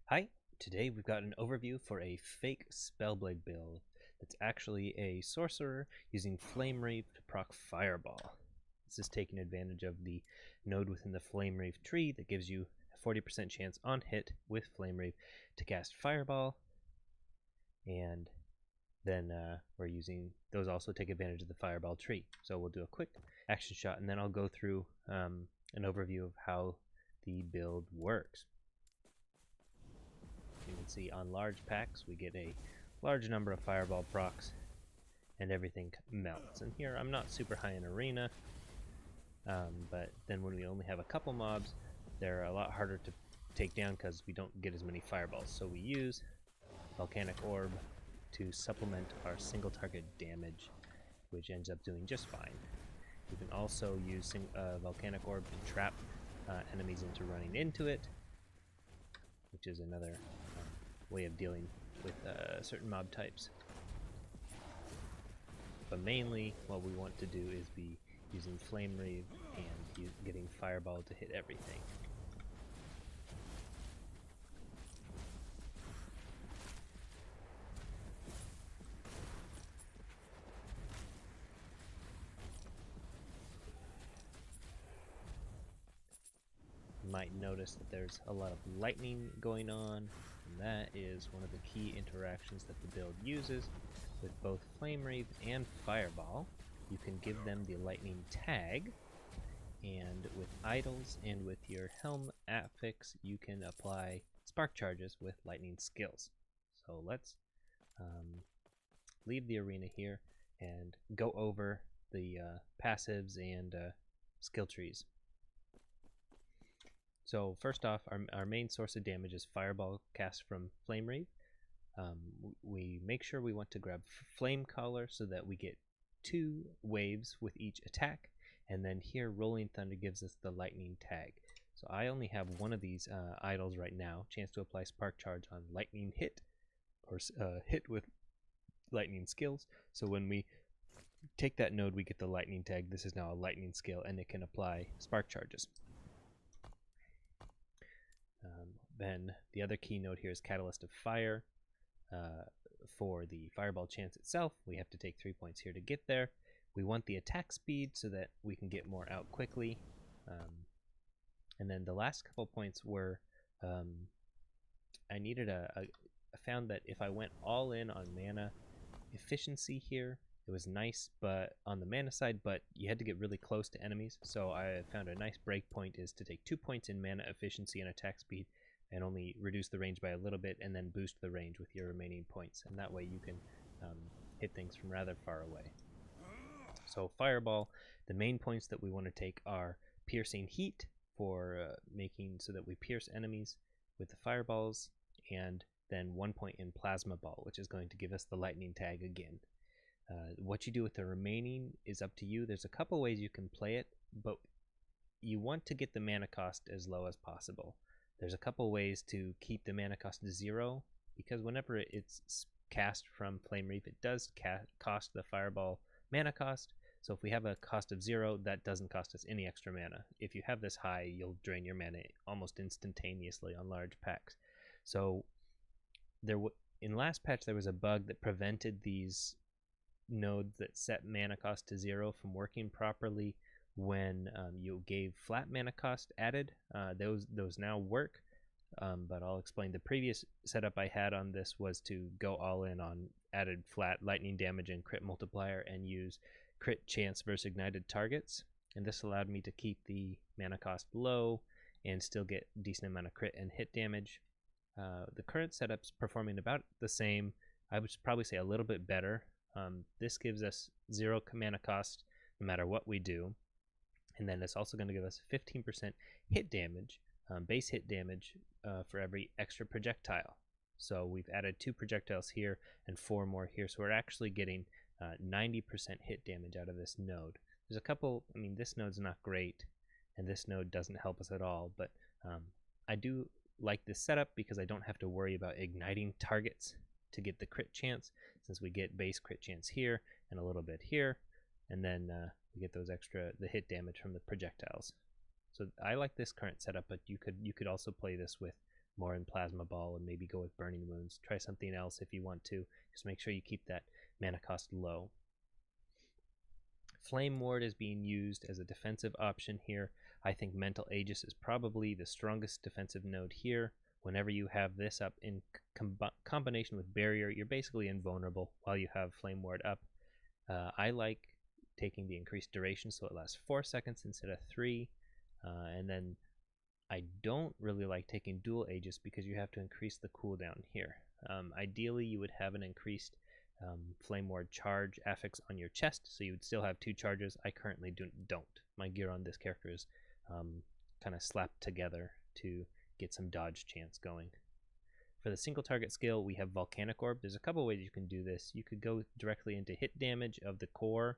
Hi, today we've got an overview for a fake Spellblade build that's actually a Sorcerer using Flame Reave to proc Fireball. This is taking advantage of the node within the Flame Reave tree that gives you a 40% chance on hit with Flame Reave to cast Fireball, and then we're using those also take advantage of the Fireball tree. So we'll do a quick action shot and then I'll go through an overview of how the build works. You can see on large packs we get a large number of fireball procs and everything melts. And here I'm not super high in arena, but then when we only have a couple mobs, they're a lot harder to take down because we don't get as many fireballs. So we use Volcanic Orb to supplement our single target damage, which ends up doing just fine. You can also use Volcanic Orb to trap enemies into running into it, which is another way of dealing with certain mob types. But mainly what we want to do is be using Flame Reave and getting Fireball to hit everything. You might notice that there's a lot of lightning going on, and that is one of the key interactions that the build uses. With both Flame Reave and Fireball, you can give them the lightning tag, and with idols and with your helm affix, you can apply spark charges with lightning skills. So let's leave the arena here and go over the passives and skill trees. So first off, our main source of damage is Fireball cast from Flame Reave. We make sure we want to grab Flame Collar so that we get 2 waves with each attack, and then here Rolling Thunder gives us the lightning tag. So I only have one of these idols right now, chance to apply Spark Charge on lightning hit, or hit with lightning skills. So when we take that node, we get the lightning tag. This is now a lightning skill, and it can apply Spark Charges. Then the other key node here is Catalyst of Fire. For the Fireball chance itself, we have to take 3 points here to get there. We want the attack speed so that we can get more out quickly. And then the last couple points were I needed I found that if I went all in on mana efficiency here, it was nice, but on the mana side, but you had to get really close to enemies. So I found a nice break point is to take 2 points in mana efficiency and attack speed and only reduce the range by a little bit, and then boost the range with your remaining points, and that way you can hit things from rather far away. So Fireball, the main points that we want to take are Piercing Heat for making so that we pierce enemies with the fireballs, and then 1 point in Plasma Ball, which is going to give us the lightning tag again. What you do with the remaining is up to you. There's a couple ways you can play it, but you want to get the mana cost as low as possible. There's a couple ways to keep the mana cost to 0, because whenever it's cast from Flame Reave, it does cost the Fireball mana cost. So if we have a cost of 0, that doesn't cost us any extra mana. If you have this high, you'll drain your mana almost instantaneously on large packs. So in last patch, there was a bug that prevented these nodes that set mana cost to 0 from working properly when you gave flat mana cost added. Those now work, but I'll explain. The previous setup I had on this was to go all in on added flat lightning damage and crit multiplier and use crit chance versus ignited targets, and this allowed me to keep the mana cost low and still get a decent amount of crit and hit damage. The current setup's performing about the same. I would probably say a little bit better. This gives us 0 mana cost no matter what we do, and then it's also going to give us 15% hit damage, base hit damage for every extra projectile. So we've added 2 projectiles here and 4 more here, so we're actually getting 90% hit damage out of this node. There's a couple, this node's not great, and this node doesn't help us at all, but I do like this setup because I don't have to worry about igniting targets to get the crit chance, since we get base crit chance here and a little bit here, and then we get those the hit damage from the projectiles. So I like this current setup, but you could also play this with more in Plasma Ball and maybe go with Burning Wounds. Try something else if you want to. Just make sure you keep that mana cost low. Flame Ward is being used as a defensive option here. I think Mental Aegis is probably the strongest defensive node here. Whenever you have this up in combination with Barrier, you're basically invulnerable while you have Flame Ward up. I like taking the increased duration so it lasts 4 seconds instead of 3. And then I don't really like taking Dual Aegis because you have to increase the cooldown here. Ideally, you would have an increased Flame Ward charge affix on your chest, so you would still have 2 charges. I currently don't. My gear on this character is kind of slapped together to get some dodge chance going. For the single target skill, we have Volcanic Orb. There's a couple ways you can do this. You could go directly into hit damage of the core.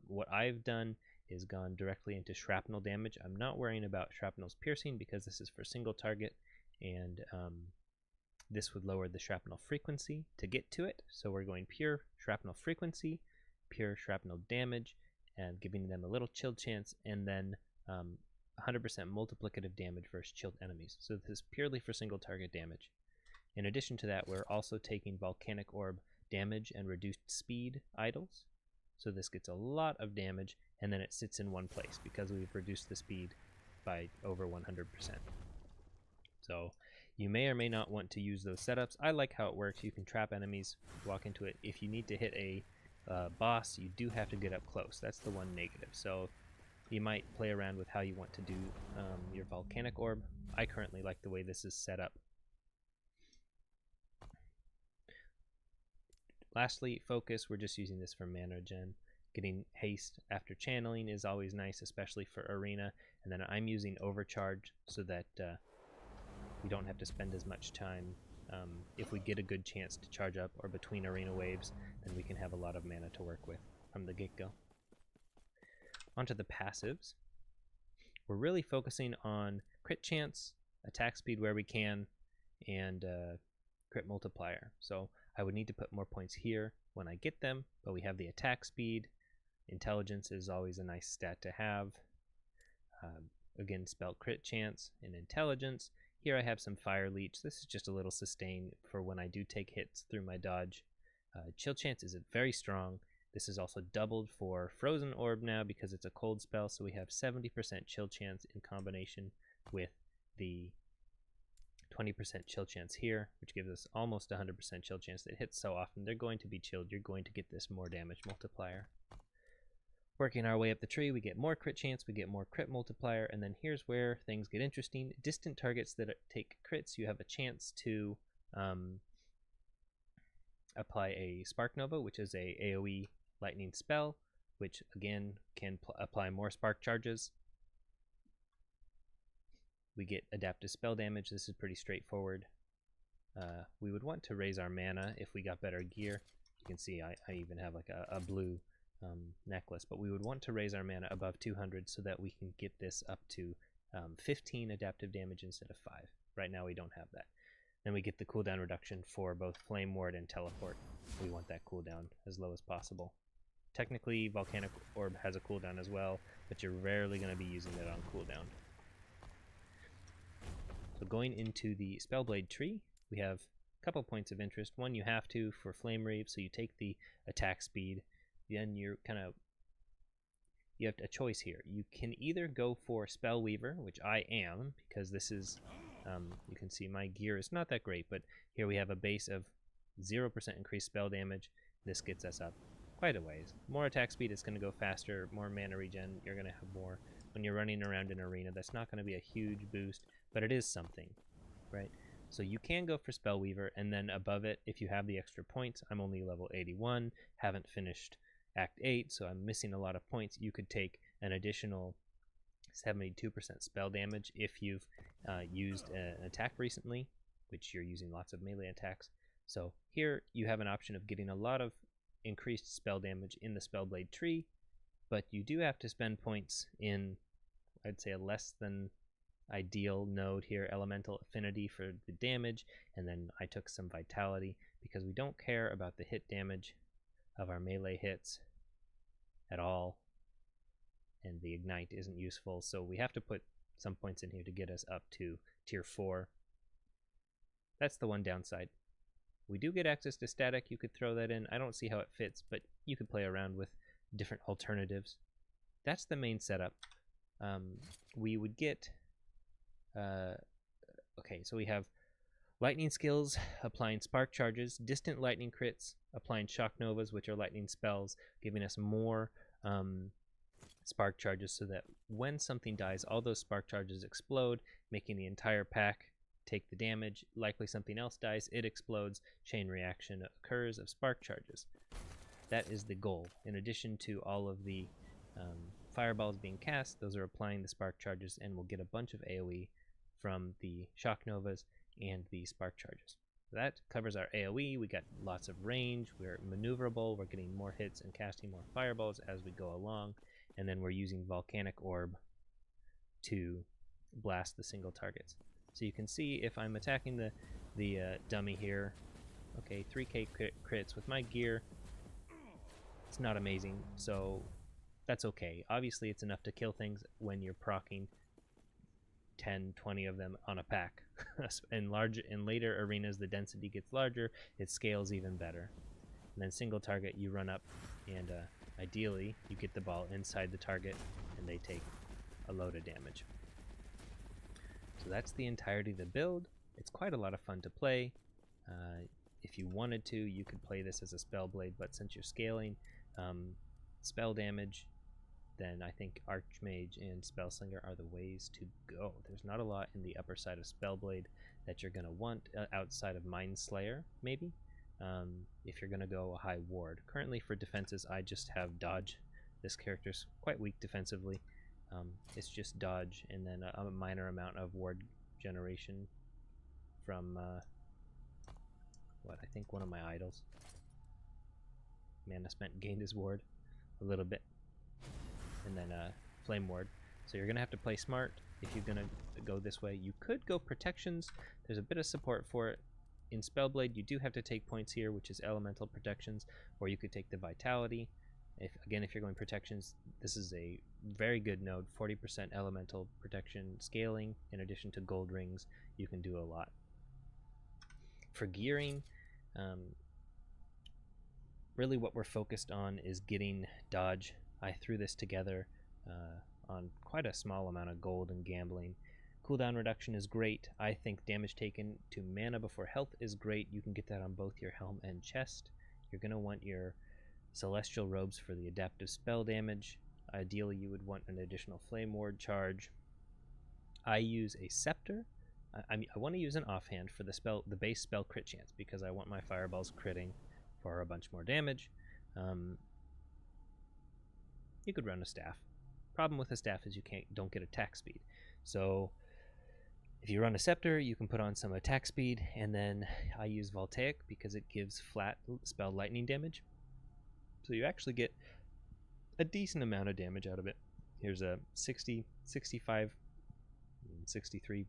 What I've done is gone directly into shrapnel damage. I'm not worrying about shrapnel's piercing because this is for single target, and this would lower the shrapnel frequency to get to it. So we're going pure shrapnel frequency, pure shrapnel damage, and giving them a little chill chance, and then 100% multiplicative damage versus chilled enemies. So this is purely for single target damage. In addition to that, we're also taking Volcanic Orb damage and reduced speed idols. So this gets a lot of damage, and then it sits in one place because we've reduced the speed by over 100%. So you may or may not want to use those setups. I like how it works. You can trap enemies, walk into it. If you need to hit a boss, you do have to get up close. That's the one negative. So you might play around with how you want to do your Volcanic Orb. I currently like the way this is set up. Lastly, Focus. We're just using this for mana gen. Getting haste after channeling is always nice, especially for Arena. And then I'm using Overcharge so that we don't have to spend as much time. If we get a good chance to charge up or between Arena waves, then we can have a lot of mana to work with from the get-go. Onto the passives. We're really focusing on crit chance, attack speed where we can, and crit multiplier. So I would need to put more points here when I get them, but we have the attack speed. Intelligence is always a nice stat to have. Again, spell crit chance and intelligence. Here I have some Fire Leech. This is just a little sustain for when I do take hits through my dodge. Chill chance is very strong. This is also doubled for Frozen Orb now because it's a cold spell, so we have 70% chill chance in combination with the 20% chill chance here, which gives us almost 100% chill chance. That hits so often, they're going to be chilled. You're going to get this more damage multiplier. Working our way up the tree, we get more crit chance, we get more crit multiplier, and then here's where things get interesting. Distant targets that take crits, you have a chance to apply a Spark Nova, which is a AoE lightning spell, which again can apply more spark charges. We get adaptive spell damage. This is pretty straightforward. We would want to raise our mana if we got better gear. You can see I even have like a blue necklace, but we would want to raise our mana above 200 so that we can get this up to 15 adaptive damage instead of 5. Right now we don't have that. Then we get the cooldown reduction for both Flame Ward and Teleport. We want that cooldown as low as possible. Technically, Volcanic Orb has a cooldown as well, but you're rarely going to be using it on cooldown. So going into the Spellblade tree, we have a couple points of interest. One, you have to for Flame Reave, so you take the attack speed. Then you have a choice here. You can either go for Spellweaver, which I am, because this is, you can see my gear is not that great, but here we have a base of 0% increased spell damage. This gets us up quite a ways. More attack speed, it's going to go faster. More mana regen, you're going to have more. When you're running around an arena, that's not going to be a huge boost, but it is something, right? So you can go for Spellweaver, and then above it, if you have the extra points, I'm only level 81, haven't finished Act 8, so I'm missing a lot of points. You could take an additional 72% spell damage if you've used an attack recently, which you're using lots of melee attacks. So here you have an option of getting a lot of increased spell damage in the Spellblade tree, but you do have to spend points in, I'd say, a less than ideal node here, Elemental Affinity for the damage, and then I took some Vitality because we don't care about the hit damage of our melee hits at all, and the Ignite isn't useful, so we have to put some points in here to get us up to tier 4. That's the one downside. We do get access to static. You could throw that in. I don't see how it fits, but you could play around with different alternatives. That's the main setup. We would get... okay, so we have lightning skills, applying spark charges, distant lightning crits, applying shock novas, which are lightning spells, giving us more spark charges so that when something dies, all those spark charges explode, making the entire pack take the damage. Likely something else dies, it explodes, chain reaction occurs of spark charges. That is the goal. In addition to all of the fireballs being cast, those are applying the spark charges, and we'll get a bunch of AoE from the shock novas and the spark charges. That covers our AoE. We got lots of range, we're maneuverable, we're getting more hits and casting more fireballs as we go along, and then we're using volcanic orb to blast the single targets. So you can see if I'm attacking the dummy here, okay, 3k crits with my gear, it's not amazing, so that's okay. Obviously it's enough to kill things when you're proccing 10, 20 of them on a pack. In later arenas, the density gets larger, it scales even better. And then single target, you run up, and ideally you get the ball inside the target and they take a load of damage. So that's the entirety of the build. It's quite a lot of fun to play. If you wanted to, you could play this as a Spellblade, but since you're scaling spell damage, then I think Archmage and Spellslinger are the ways to go. There's not a lot in the upper side of Spellblade that you're going to want outside of Mindslayer, maybe, if you're going to go a high ward. Currently for defenses, I just have Dodge. This character's quite weak defensively. It's just Dodge and then a minor amount of ward generation from, I think one of my idols. Mana spent gained his ward a little bit. And then Flame Ward. So you're going to have to play smart if you're going to go this way. You could go Protections. There's a bit of support for it. In Spellblade, you do have to take points here, which is Elemental Protections, or you could take the Vitality. If you're going Protections, this is a very good node. 40% Elemental Protection scaling. In addition to Gold Rings, you can do a lot. For gearing, really what we're focused on is getting Dodge. I threw this together on quite a small amount of gold and gambling. Cooldown reduction is great. I think damage taken to mana before health is great. You can get that on both your helm and chest. You're going to want your Celestial Robes for the adaptive spell damage. Ideally, you would want an additional Flame Ward charge. I use a Scepter. I want to use an offhand for the base spell crit chance because I want my fireballs critting for a bunch more damage. You could run a staff. Problem with a staff is you don't get attack speed. So if you run a Scepter, you can put on some attack speed, and then I use Voltaic because it gives flat spell lightning damage. So you actually get a decent amount of damage out of it. Here's a 60, 65, 63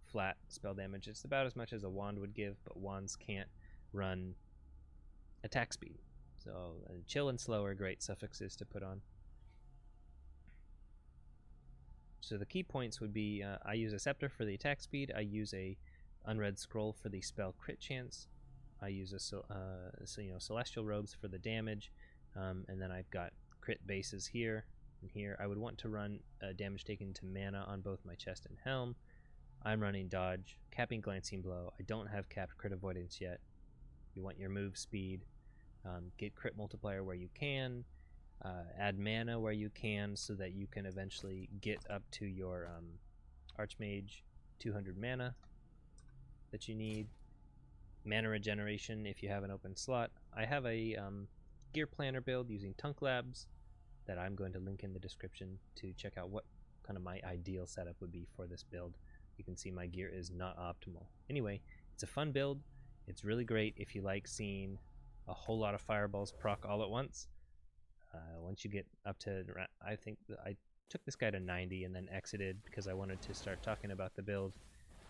flat spell damage. It's about as much as a wand would give, but wands can't run attack speed. So chill and slow are great suffixes to put on. So the key points would be I use a Scepter for the attack speed. I use a Unread Scroll for the spell crit chance. I use a Celestial Robes for the damage, and then I've got crit bases here and here. I would want to run damage taken to mana on both my chest and helm. I'm running Dodge, capping Glancing Blow. I don't have capped crit avoidance yet. You want your move speed. Get crit multiplier where you can, add mana where you can so that you can eventually get up to your Archmage 200 mana that you need. Mana regeneration if you have an open slot. I have a gear planner build using Tunk Labs that I'm going to link in the description to check out what kind of my ideal setup would be for this build. You can see my gear is not optimal. Anyway, it's a fun build. It's really great if you like seeing a whole lot of fireballs proc all at once. Once you get up to, I think I took this guy to 90 and then exited because I wanted to start talking about the build,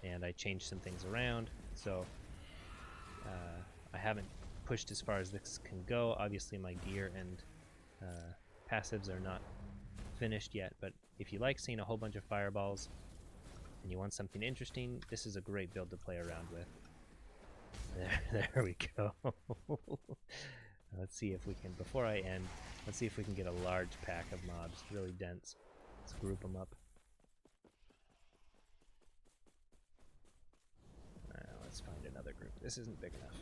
and I changed some things around. So I haven't pushed as far as this can go. Obviously my gear and passives are not finished yet, but if you like seeing a whole bunch of fireballs and you want something interesting, this is a great build to play around with. There we go. Let's see if we can, before I end, let's see if we can get a large pack of mobs, really dense. Let's group them up. Let's find another group. This isn't big enough.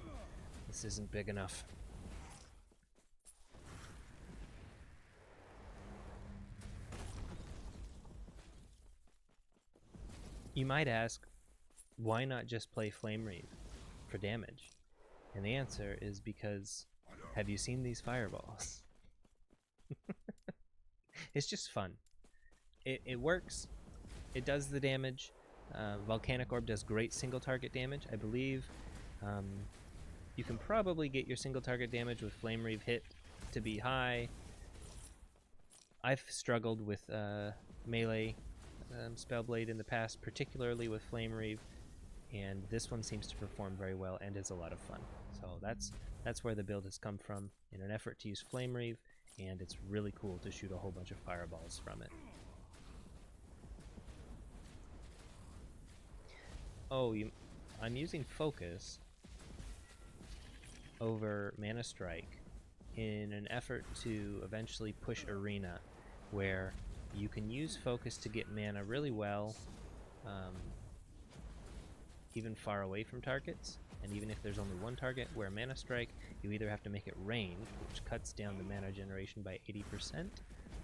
This isn't big enough. You might ask, why not just play Flame Reave for damage? And the answer is because, have you seen these fireballs? It's just fun. It works. It does the damage. Volcanic Orb does great single target damage. I believe you can probably get your single target damage with Flame Reave hit to be high. I've struggled with melee Spellblade in the past, particularly with Flame Reave, and this one seems to perform very well and is a lot of fun. So that's where the build has come from, in an effort to use Flame Reave, and it's really cool to shoot a whole bunch of fireballs from it. Oh, I'm using Focus over Mana Strike in an effort to eventually push Arena, where you can use Focus to get mana really well, even far away from targets, and even if there's only one target, where Mana Strike, you either have to make it range, which cuts down the mana generation by 80%,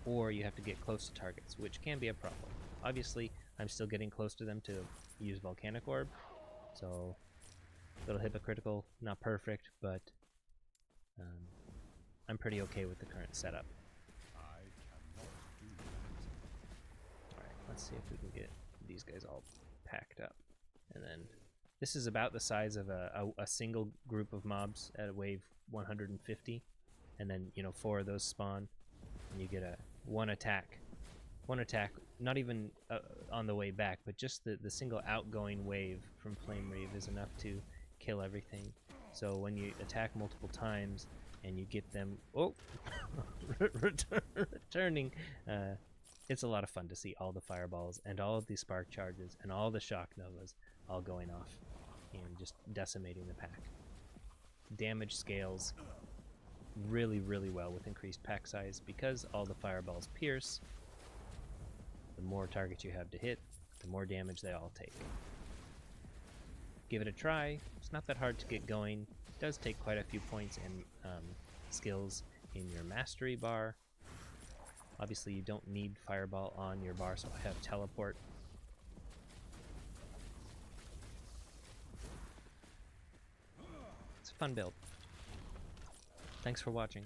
or you have to get close to targets, which can be a problem. Obviously, I'm still getting close to them to use Volcanic Orb, so little hypocritical, not perfect, but I'm pretty okay with the current setup. Alright, let's see if we can get these guys all packed up. And then this is about the size of a single group of mobs at a wave 150, and then 4 of those spawn, and you get one attack, not even on the way back, but just the single outgoing wave from Flame Reave is enough to kill everything. So when you attack multiple times and you get them returning, it's a lot of fun to see all the fireballs and all of these spark charges and all the shock novas all going off and just decimating the pack. Damage scales really, really well with increased pack size, because all the fireballs pierce. The more targets you have to hit, the more damage they all take. Give it a try. It's not that hard to get going. It does take quite a few points and skills in your mastery bar. Obviously you don't need fireball on your bar, so I have teleport. It's a fun build. Thanks for watching.